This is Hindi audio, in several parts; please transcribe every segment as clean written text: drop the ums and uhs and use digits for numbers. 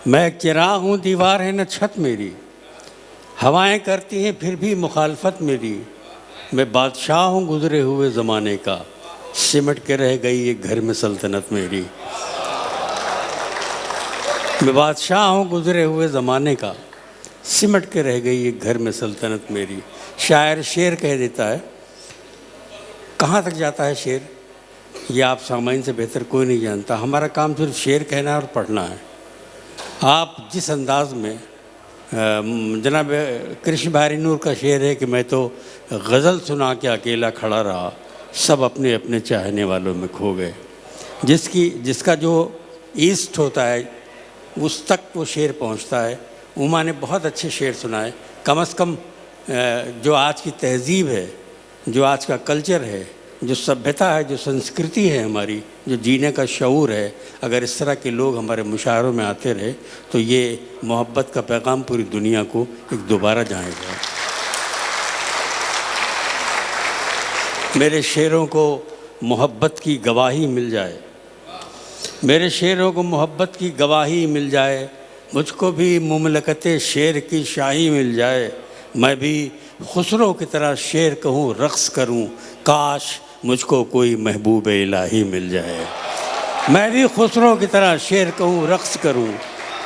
मैं एक चिराग हूँ, दीवार है न छत मेरी, हवाएं करती हैं फिर भी मुखालफत मेरी। मैं बादशाह हूँ गुजरे हुए ज़माने का, सिमट के रह गई एक घर में सल्तनत मेरी। मैं बादशाह हूँ गुजरे हुए ज़माने का, सिमट के रह गई एक घर में सल्तनत मेरी। शायर शेर कह देता है, कहाँ तक जाता है शेर ये आप सामाइन से बेहतर कोई नहीं जानता। हमारा काम सिर्फ शेर कहना और पढ़ना है। आप जिस अंदाज में जनाब कृष्ण भारी नूर का शेर है कि मैं तो गज़ल सुना के अकेला खड़ा रहा, सब अपने अपने चाहने वालों में खो गए। जिसका जो ईस्ट होता है उस तक वो शेर पहुंचता है। उमा ने बहुत अच्छे शेर सुनाए। कम से कम जो आज की तहज़ीब है, जो आज का कल्चर है, जो सभ्यता है, जो संस्कृति है हमारी, जो जीने का शऊर है, अगर इस तरह के लोग हमारे मुशायरों में आते रहे तो ये मोहब्बत का पैगाम पूरी दुनिया को एक दोबारा जाएगा। मेरे शेरों को मोहब्बत की गवाही मिल जाए, मेरे शेरों को मोहब्बत की गवाही मिल जाए, मुझको भी मुमलकत शेर की शाही मिल जाए। मैं भी खुसरो की तरह शेर कहूँ रक़्स करूँ, काश मुझको कोई महबूब इलाही मिल जाए। मैं भी खुसरो की तरह शेर कहूँ रक़्स करूँ,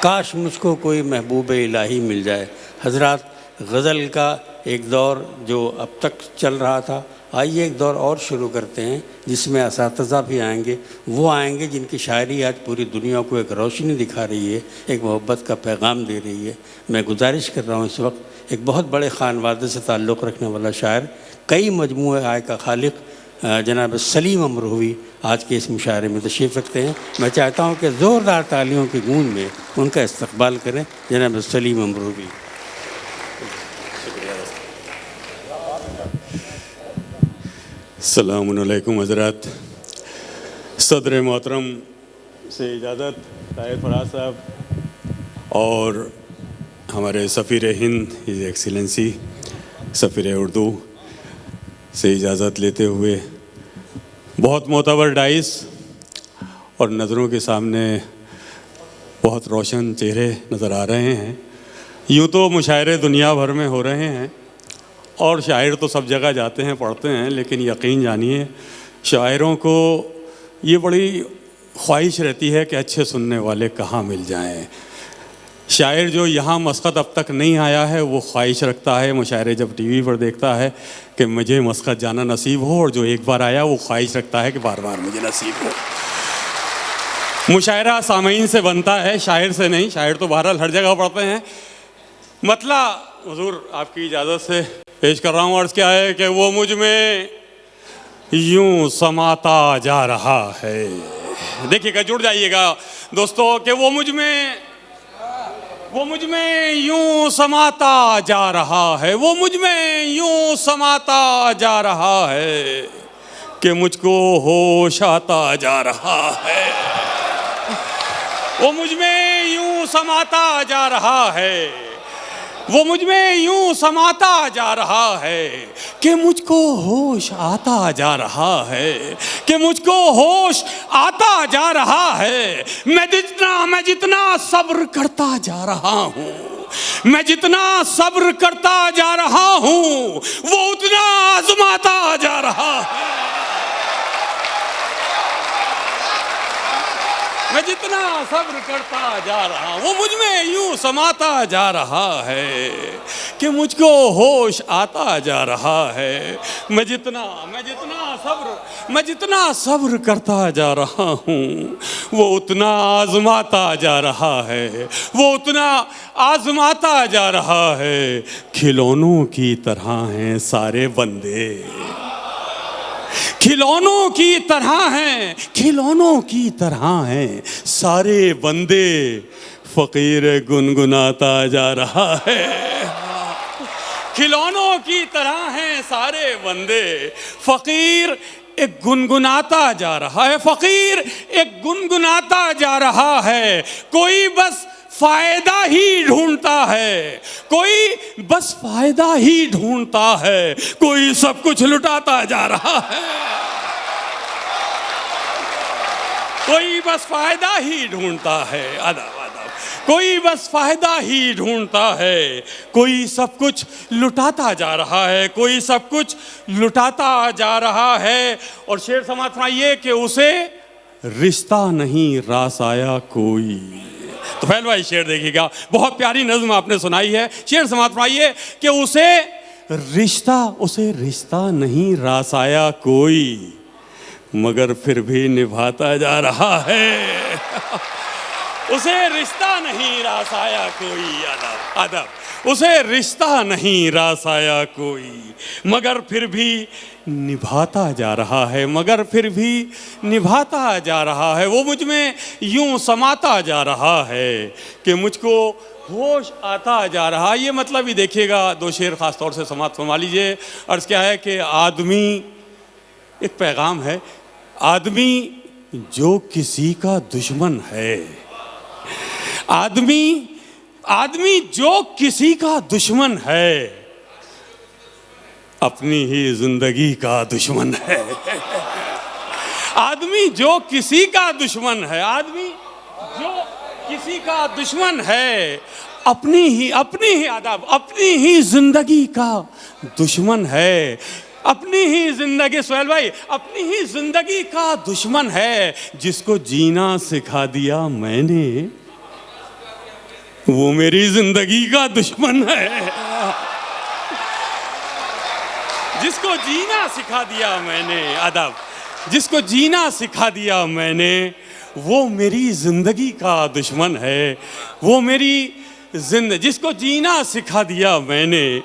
काश मुझको कोई महबूब इलाही मिल जाए। हज़रात, गज़ल का एक दौर जो अब तक चल रहा था, आइए एक दौर और शुरू करते हैं जिसमें असातिज़ा भी आएंगे। वो आएंगे जिनकी शायरी आज पूरी दुनिया को एक रोशनी दिखा रही है, एक मोहब्बत का पैगाम दे रही है। मैं गुजारिश कर रहा हूँ इस वक्त एक बहुत बड़े ख़ानवादे से ताल्लुक़ रखने वाला शायर, कई मजमूए आय का खालिक जनाब सलीम अमरोही आज के इस मुशायरे में तशरीफ़ रखते हैं। मैं चाहता हूँ कि ज़ोरदार तालियों की गूंज में उनका इस्तक़बाल करें जनाब सलीम अमरोही। अस्सलामु अलैकुम हज़रात। सदर मोहतरम से इजाज़त ताहिर फराज साहब और हमारे सफ़ीर हिंद हिज एक्सीलेंसी सफ़ीर उर्दू से इजाज़त लेते हुए, बहुत मोतबर डाइस और नज़रों के सामने बहुत रोशन चेहरे नज़र आ रहे हैं। यूँ तो मुशायरे दुनिया भर में हो रहे हैं और शायर तो सब जगह जाते हैं, पढ़ते हैं, लेकिन यकीन जानिए शायरों को ये बड़ी ख्वाहिश रहती है कि अच्छे सुनने वाले कहाँ मिल जाएं। शायर जो यहाँ मस्कत अब तक नहीं आया है वो ख्वाहिश रखता है मुशायरे जब टीवी पर देखता है कि मुझे मस्कत जाना नसीब हो, और जो एक बार आया वो ख्वाहिश रखता है कि बार बार मुझे नसीब हो। मुशायरा सामीन से बनता है, शायर से नहीं। शायर तो बहरहाल हर जगह पढ़ते हैं। मतला हुजूर आपकी इजाज़त से पेश कर रहा हूँ। अर्ज़ क्या है कि वो मुझ में यूं समाता जा रहा है। देखिएगा, जुड़ जाइएगा दोस्तों कि वो मुझ में यूं समाता जा रहा है, वो मुझ में यूं समाता जा रहा है कि मुझको होश आता जा रहा है। वो मुझ में यूं समाता जा रहा है, वो मुझ में यूं समाता जा रहा है कि मुझको होश आता जा रहा है, कि मुझको होश आता जा रहा है। मैं जितना सब्र करता जा रहा हूँ, मैं जितना सब्र करता जा रहा हूँ वो उतना आजमाता जा रहा है। मैं जितना सब्र करता जा रहा हूँ वो मुझ में यूं समाता जा रहा है कि मुझको होश आता जा रहा है। मैं जितना सब्र करता जा रहा हूँ वो उतना आजमाता जा रहा है, वो उतना आजमाता जा रहा है। खिलौनों की तरह हैं सारे बंदे, खिलौनों की तरह हैं, खिलौनों की तरह हैं सारे बंदे। फ़कीर गुनगुनाता जा रहा है, खिलौनों की तरह हैं सारे बंदे। फ़कीर एक गुनगुनाता जा रहा है, फ़कीर एक गुनगुनाता जा रहा है। कोई बस फायदा ही ढूंढता है, कोई बस फायदा ही ढूंढता है, कोई सब कुछ लुटाता जा रहा है, कोई बस फायदा ही ढूंढता है। अदब अदब कोई बस फायदा ही ढूंढता है, कोई सब कुछ लुटाता जा रहा है, कोई सब कुछ लुटाता जा रहा है। और शेर समाप्त फरमाइए कि उसे रिश्ता नहीं रास आया कोई। तो फैल भाई शेर देखिएगा, बहुत प्यारी नज़्म आपने सुनाई है। शेर समाप्त फरमाइए कि उसे रिश्ता नहीं रास आया कोई, मगर फिर भी निभाता जा रहा है। उसे रिश्ता नहीं रास आया कोई, अदब अदब, उसे रिश्ता नहीं रास आया कोई, मगर फिर भी निभाता जा रहा है, मगर फिर भी निभाता जा रहा है। वो मुझ में यूं समाता जा रहा है कि मुझको होश आता जा रहा। ये मतलब ही देखिएगा, दो शेर खास तौर से समाप्त फरमा लीजिए। अर्ज़ क्या है कि आदमी, एक पैगाम है, आदमी जो किसी का दुश्मन है, आदमी जो किसी का दुश्मन है, अपनी ही जिंदगी का दुश्मन है। आदमी जो किसी का दुश्मन है, आदमी जो किसी का दुश्मन है, अपनी ही आदब, अपनी ही जिंदगी का दुश्मन है। अपनी ही जिंदगी, सोहेल भाई, अपनी ही जिंदगी का दुश्मन है। जिसको जीना सिखा दिया मैंने, वो मेरी जिंदगी का दुश्मन है। जिसको जीना सिखा दिया मैंने, अदब, जिसको जीना सिखा दिया मैंने, वो मेरी जिंदगी का दुश्मन है। वो मेरी जिसको जीना सिखा दिया मैंने,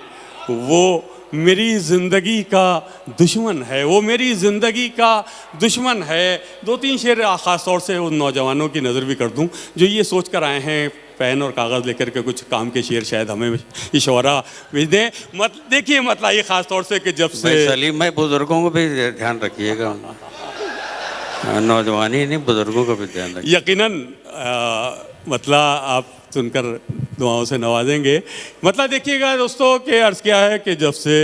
वो मेरी ज़िंदगी का दुश्मन है, वो मेरी ज़िंदगी का दुश्मन है। दो तीन शेर ख़ास तौर से उन नौजवानों की नज़र भी कर दूं जो ये सोच कर आए हैं पेन और कागज़ लेकर के कुछ काम के शेर शायद हमें इशारा भेज दें। देखिए मतलब ये ख़ास तौर से कि जब से सलीम भाई, बुज़ुर्गों को भी ध्यान रखिएगा, नौजवानी नहीं, बुज़ुर्गों को भी ध्यान रखिए। यकीनन मतलब आप सुनकर दुआओं से नवाजेंगे। मतलब देखिएगा दोस्तों कि अर्ज़ क्या है कि जब से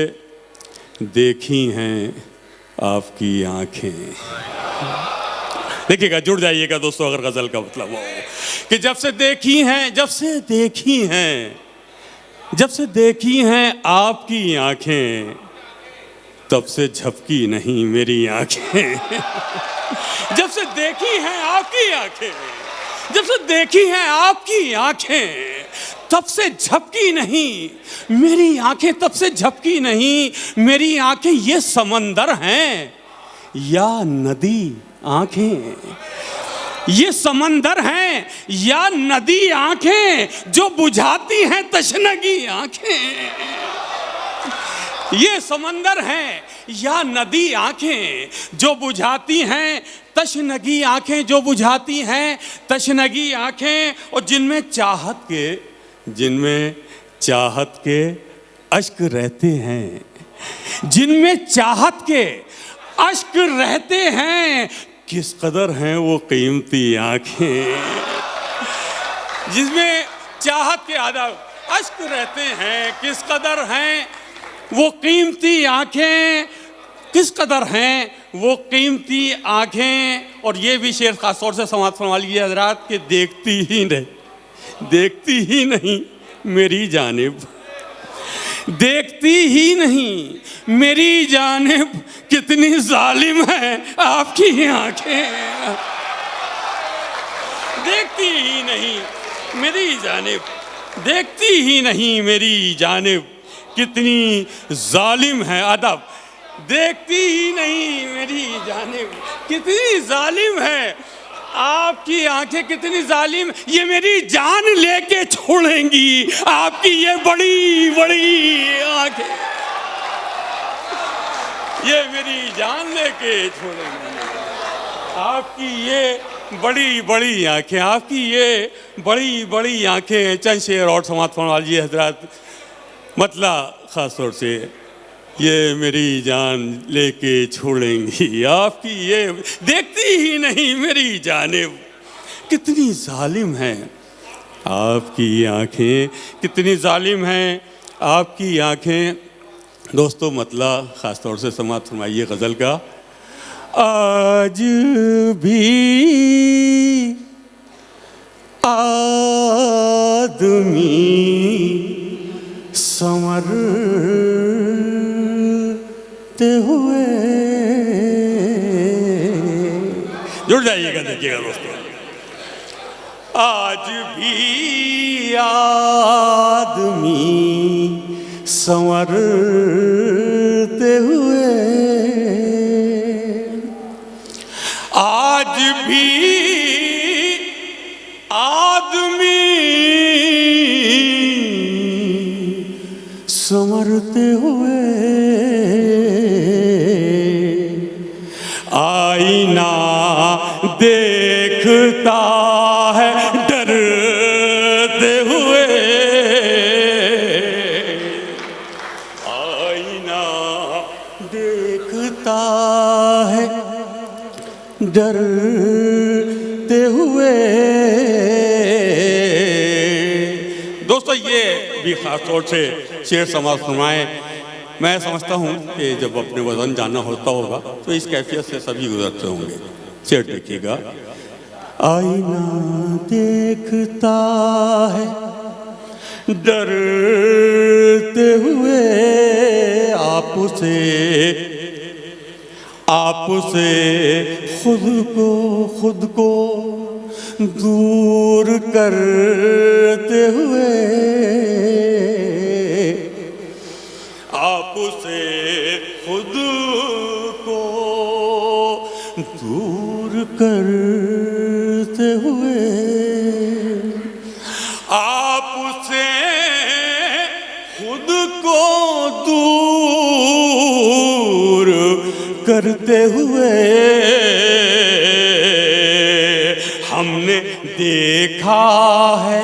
देखी हैं आपकी आंखें, देखिएगा, जुड़ जाइएगा दोस्तों अगर गज़ल का मतलब हो कि जब से देखी हैं, जब से देखी हैं, जब से देखी हैं आपकी आंखें, तब से झपकी नहीं मेरी आंखें। जब से देखी हैं आपकी आंखें, जब से देखी हैं आपकी आंखें, तब से झपकी नहीं मेरी आंखें, तब से झपकी नहीं मेरी आंखें। ये समंदर हैं या नदी आंखें, ये समंदर हैं या नदी आंखें, जो बुझाती हैं तशनगी आंखें। ये समंदर हैं या नदी आंखें, जो बुझाती हैं तशनगी आंखें, जो बुझाती हैं तशनगी आंखें। और जिनमें चाहत के अश्क रहते हैं, जिनमें चाहत के अश्क रहते हैं, किस कदर हैं वो कीमती आंखें। जिसमें चाहत के आदब अश्क रहते हैं, किस कदर हैं वो कीमती आंखें, किस कदर हैं वो कीमती आंखें। और ये भी शेर खास तौर से समाप्त फरमा लीजिए हजरात कि देखती ही नहीं मेरी जानिब, देखती ही नहीं मेरी जानिब, कितनी जालिम है आपकी आंखें। देखती ही नहीं मेरी जानिब, देखती ही नहीं मेरी जानिब, कितनी जालिम है, अदब, देखती ही नहीं मेरी जानिब, कितनी जालिम है आपकी आंखें, कितनी जालिम। ये मेरी जान लेके छोड़ेंगी आपकी ये बड़ी बड़ी आंखें, ये मेरी जान लेके छोड़ेंगी आपकी ये बड़ी बड़ी आंखें, आपकी ये बड़ी बड़ी आंखें। चंद शेर और समाप्त फरमा लीजिए हजरत। मतलब ख़ास तौर से ये मेरी जान लेके छोड़ेंगी आपकी ये, देखती ही नहीं मेरी जानिब, कितनी जालिम है आपकी आंखें, कितनी जालिम हैं आपकी आंखें। दोस्तों मतलब ख़ास तौर से समाप्त फरमाइए गज़ल का। आज भी संवरते हुए। जुड़ जाइएगा, देखिएगा दोस्तों। आज भी आदमी संवरते हुए, आज भी आदमी संवरते हुए। आईना देखता है डरते हुए, आईना देखता है डरते हुए। दोस्तों, ये भी खास तौर से शेर समाज सुनाए। मैं समझता हूँ कि जब अपने वजन जानना होता होगा तो इस कैफियत से सभी गुजरते होंगे। शेर देखिएगा। आईना देखता है डरते हुए, आपसे खुद को दूर करते हुए, आपसे खुद को दूर करते हुए, आपसे खुद को दूर करते हुए। हमने देखा है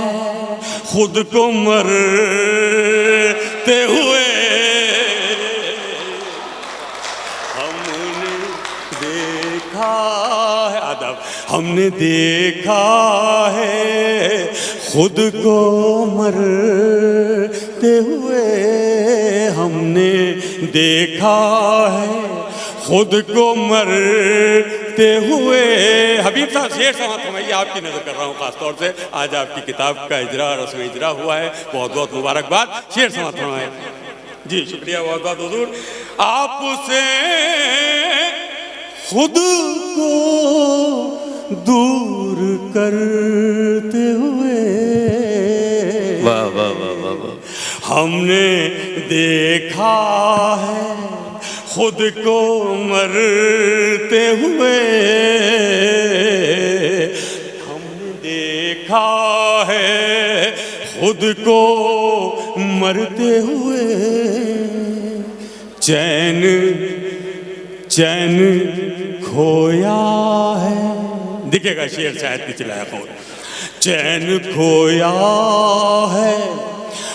खुद को मरते हुए, हमने देखा है अदब, हमने देखा है खुद को मरते हुए, हमने देखा है खुद को मरते हुए। हबीब साहब, शेर समाप्त फरमाइए। आपकी नजर कर रहा हूँ खास तौर से। आज आपकी किताब का इजरा, रस्म इजरा हुआ है, बहुत बहुत मुबारकबाद। शेर समाप्त फरमाइए। जी शुक्रिया, बहुत बहुत हुजूर। आपसे खुद को दूर करते हुए, वाह वाह वाह वाह वाह। हमने देखा है खुद को मरते हुए, हमने देखा है खुद को मरते हुए। चैन खोया है, दिखेगा शेर शायद पिछला कौन। चैन खोया है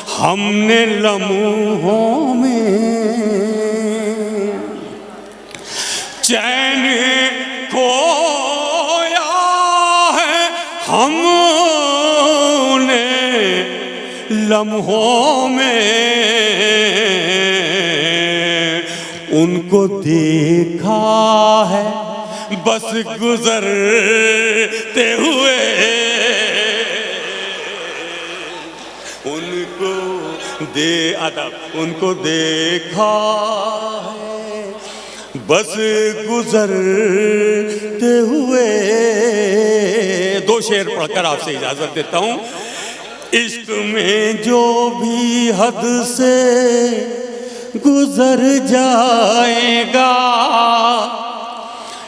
हमने लम्हों में, चैन खोया है हमने लम्हों में, उनको देखा है बस गुजरते हुए, उनको देखा है बस गुजरते हुए। दो शेर पढ़कर आपसे इजाजत देता हूँ। इश्क में जो भी हद से गुजर जाएगा,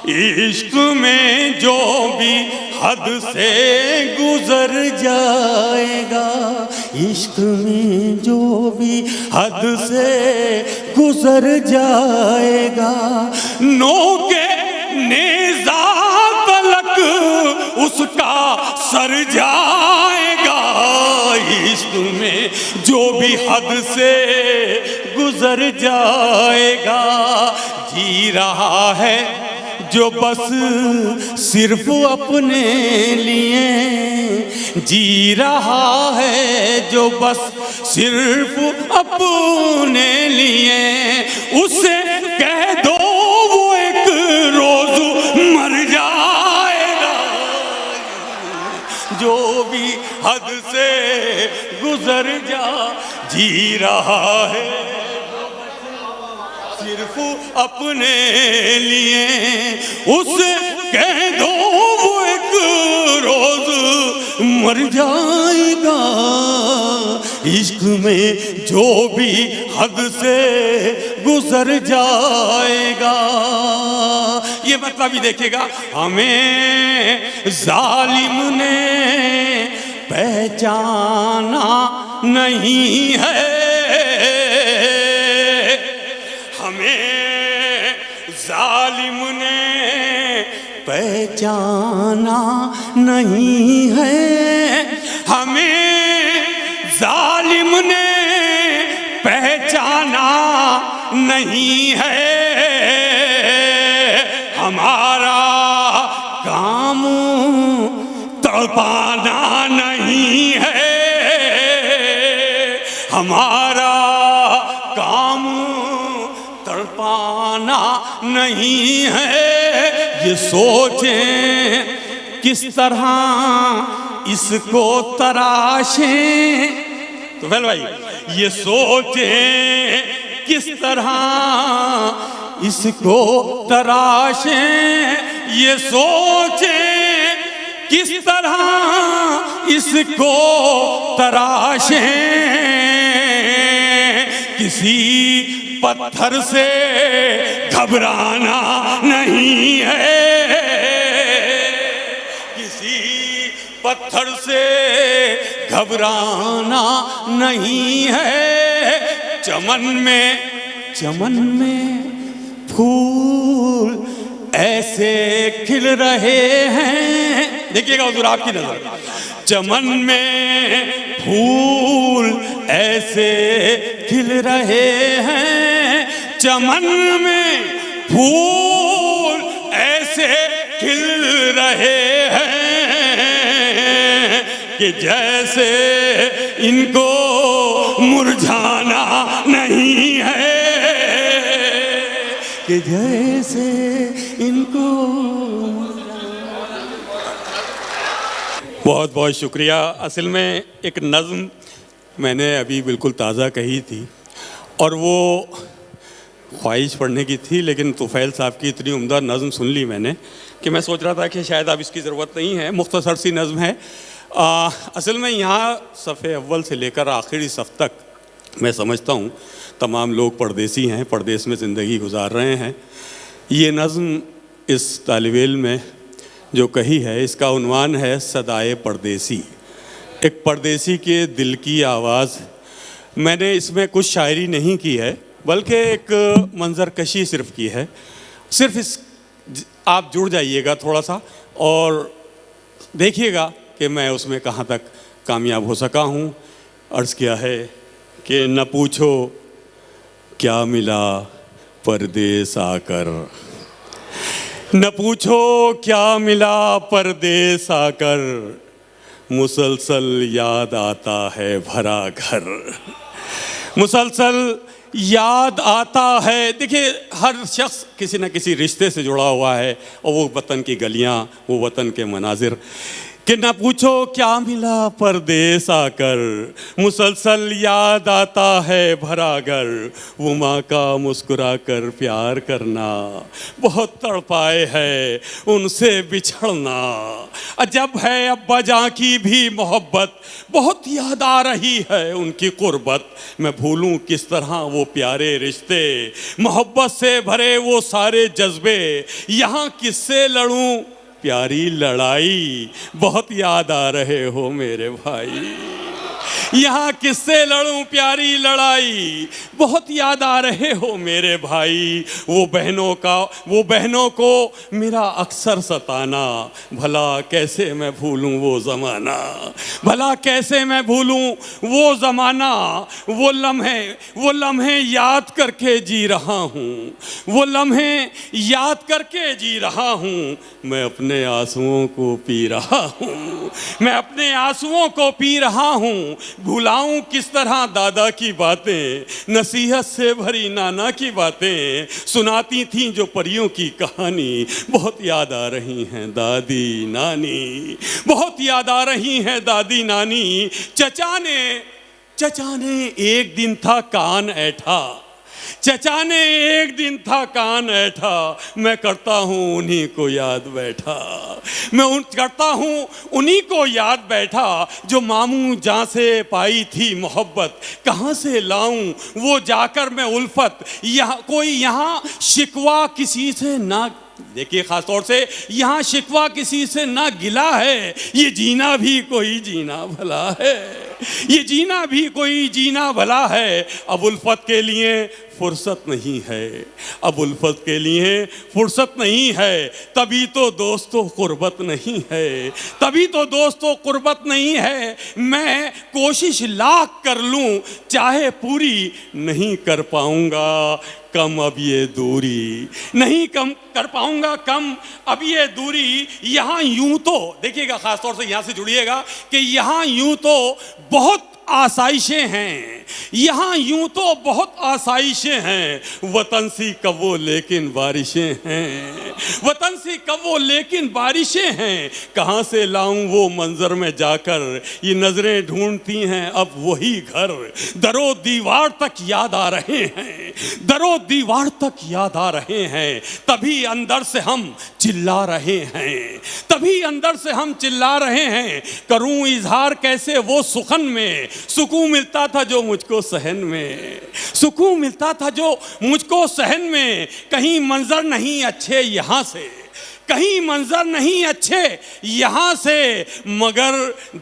इश्क में जो भी हद से गुजर जाएगा, इश्क में जो भी हद से गुजर जाएगा, नोके नेज़ा तलक उसका सर जाएगा। इश्क में जो भी हद से गुजर जाएगा, जी रहा है जो बस सिर्फ अपने लिए, जी रहा है जो बस सिर्फ अपने लिए, उसे कह दो वो एक रोज मर जाएगा। जो भी हद से गुजर जा, जी रहा है सिर्फ अपने लिए, उसे कह दो वो एक रोज मर जाएगा, इश्क में जो भी हद से गुजर जाएगा। ये मतलब ही देखिएगा, हमें जालिम ने पहचाना नहीं है, हमें जालिम ने पहचाना नहीं है, हमें जालिम ने पहचाना नहीं है, हमारा काम तड़पाना नहीं है, हमारा काम तड़पाना नहीं है। ये सोचें किस तरह इसको तराशें, तो वेल भाई ये सोचें किस तरह इसको तराशें, ये सोचें किस तरह इसको तराशें, किसी पत्थर से घबराना नहीं है, किसी पत्थर से घबराना नहीं है। चमन में फूल ऐसे खिल रहे हैं, देखिएगा हुजूर आपकी नजर, चमन में फूल ऐसे खिल रहे हैं, चमन में फूल ऐसे खिल रहे हैं कि जैसे इनको मुरझाना नहीं है, कि जैसे इनको। बहुत बहुत शुक्रिया। असल में एक नज़्म मैंने अभी बिल्कुल ताज़ा कही थी और वो ख्वाहिश पढ़ने की थी, लेकिन तुफ़ैल साहब की इतनी उम्दा नज़्म सुन ली मैंने कि मैं सोच रहा था कि शायद अब इसकी ज़रूरत नहीं है। मुख्तसर सी नज़्म है। असल में यहाँ सफ़े अव्वल से लेकर आखिरी सफ़ तक मैं समझता हूँ तमाम लोग परदेसी हैं, परदेस में ज़िंदगी गुजार रहे हैं। ये नज़्म इस तालिब इल्म में जो कही है, इसका उन्वान है सदाए परदेसी, एक परदेसी के दिल की आवाज़। मैंने इसमें कुछ शायरी नहीं की है, बल्कि एक मंजर कशी सिर्फ की है। सिर्फ इस आप जुड़ जाइएगा थोड़ा सा और देखिएगा कि मैं उसमें कहाँ तक कामयाब हो सका हूँ। अर्ज़ किया है कि न पूछो क्या मिला परदेस आकर, न पूछो क्या मिला परदेस आकर, मुसलसल याद आता है भरा घर, मुसलसल याद आता है। देखिए हर शख्स किसी न किसी रिश्ते से जुड़ा हुआ है, और वो वतन की गलियां, वो वतन के मनाजिर, कि न पूछो क्या मिला परदेस आकर, मुसलसल याद आता है भरा घर, वो माँ का मुस्कुरा कर प्यार करना, बहुत तड़पाए है उनसे बिछड़ना, अजब है अब्बा जान की भी मोहब्बत, बहुत याद आ रही है उनकी कुर्बत, मैं भूलूं किस तरह वो प्यारे रिश्ते, मोहब्बत से भरे वो सारे जज्बे, यहाँ किससे लड़ूं प्यारी लड़ाई, बहुत याद आ रहे हो मेरे भाई, यहाँ किससे लड़ूं प्यारी लड़ाई, बहुत याद आ रहे हो मेरे भाई। वो बहनों को मेरा अक्सर सताना, भला कैसे मैं भूलूं वो ज़माना, भला कैसे मैं भूलूं वो ज़माना, वो लम्हे याद करके जी रहा हूँ, वो लम्हे याद करके जी रहा हूँ, मैं अपने आंसुओं को पी रहा हूँ, मैं अपने आंसुओं को पी रहा हूँ, भुलाऊं किस तरह दादा की बातें, नसीहत से भरी नाना की बातें सुनाती थीं जो परियों की कहानी। बहुत याद आ रही हैं दादी नानी, बहुत याद आ रही हैं दादी नानी। चचा ने एक दिन था कान ऐठा, चचा ने एक दिन था कान ऐठा, मैं करता हूँ उन्हीं को याद बैठा, करता हूँ उन्हीं को याद बैठा, जो मामू जहाँ से पाई थी मोहब्बत, कहाँ से लाऊं वो जाकर मैं उल्फत। यहाँ शिकवा किसी से ना, देखिए खास तौर से यहाँ शिकवा किसी से ना गिला है, ये जीना भी कोई जीना भला है, ये जीना भी कोई जीना भला है। अब उल्फत के लिए फुर्सत नहीं है, अब उल्फत के लिए फुर्सत नहीं है, तभी तो दोस्तों कुर्बत नहीं है, तभी तो दोस्तों कुर्बत नहीं है। मैं कोशिश लाख कर लूं चाहे पूरी नहीं कर पाऊंगा कम अब ये दूरी, नहीं कम कर पाऊंगा कम अब ये दूरी। यहाँ यूं तो देखिएगा, खास तौर से यहाँ से जुड़िएगा कि यहाँ यूं तो बहुत आसाइशें हैं, यहाँ यूं तो बहुत आसाइशें हैं, वतन सी कबो लेकिन बारिशें हैं, वतन सी कबो लेकिन बारिशें हैं। कहाँ से लाऊं वो मंजर में जाकर, ये नजरें ढूंढती हैं अब वही घर। दरो दीवार तक याद आ रहे हैं, दरो दीवार तक याद आ रहे हैं, तभी अंदर से हम चिल्ला रहे हैं, तभी अंदर से हम चिल्ला रहे हैं। करूं इजहार कैसे वो सुखन में, सुकून मिलता था जो मुझको सहन में, सुकून मिलता था जो मुझको सहन में। कहीं मंजर नहीं अच्छे यहाँ से, कहीं मंजर नहीं अच्छे यहाँ से, मगर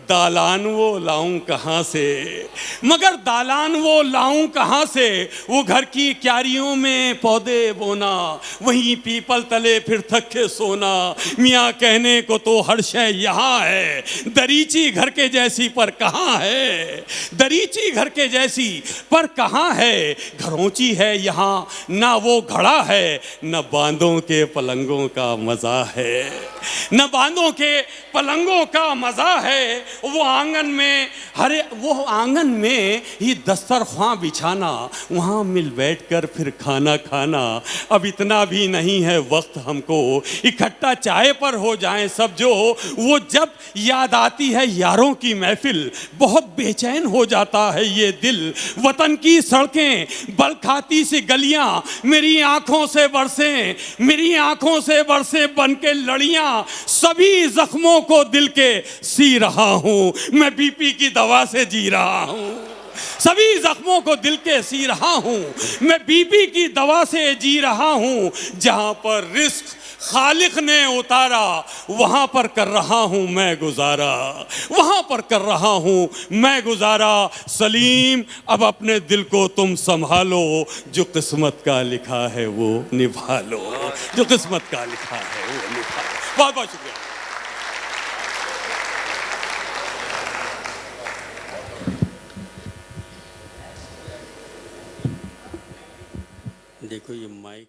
दालान वो लाऊं कहाँ से, मगर दालान वो लाऊं कहाँ से। वो घर की क्यारियों में पौधे बोना, वहीं पीपल तले फिर थक के सोना। मियाँ कहने को तो हर शय यहाँ है, दरीची घर के जैसी पर कहाँ है, दरीची घर के जैसी पर कहाँ है। घरोंची है यहाँ ना वो घड़ा है, न बांधों के पलंगों का मजा है, न बांधों के पलंगों का मजा है। वो आंगन में वो आंगन में ही दस्तरख्वां बिछाना, वहाँ मिल बैठकर फिर खाना खाना। अब इतना भी नहीं है वक्त हमको, इकट्ठा चाय पर हो जाएं सब जो। वो जब याद आती है यारों की महफिल, बहुत बेचैन हो जाता है ये दिल। वतन की सड़कें, बल खाती सी गलियां, मेरी आंखों से बरसें, मेरी आंखों से बरसें बन के लड़ियां। सभी जख्मों को दिल के सी रहा हूं, मैं बीपी की दवा से जी रहा हूं। सभी जख्मों को दिल के सी रहा हूं, मैं बीपी की दवा से जी रहा हूं। जहां पर रिस्क खालिक ने उतारा, वहां पर कर रहा हूं मैं गुजारा, वहां पर कर रहा हूं मैं गुजारा। सलीम अब अपने दिल को तुम संभालो, जो किस्मत का लिखा है वो निभा लो, जो किस्मत का लिखा है वो निभा लो। बहुत बहुत शुक्रिया। देखो ये माइक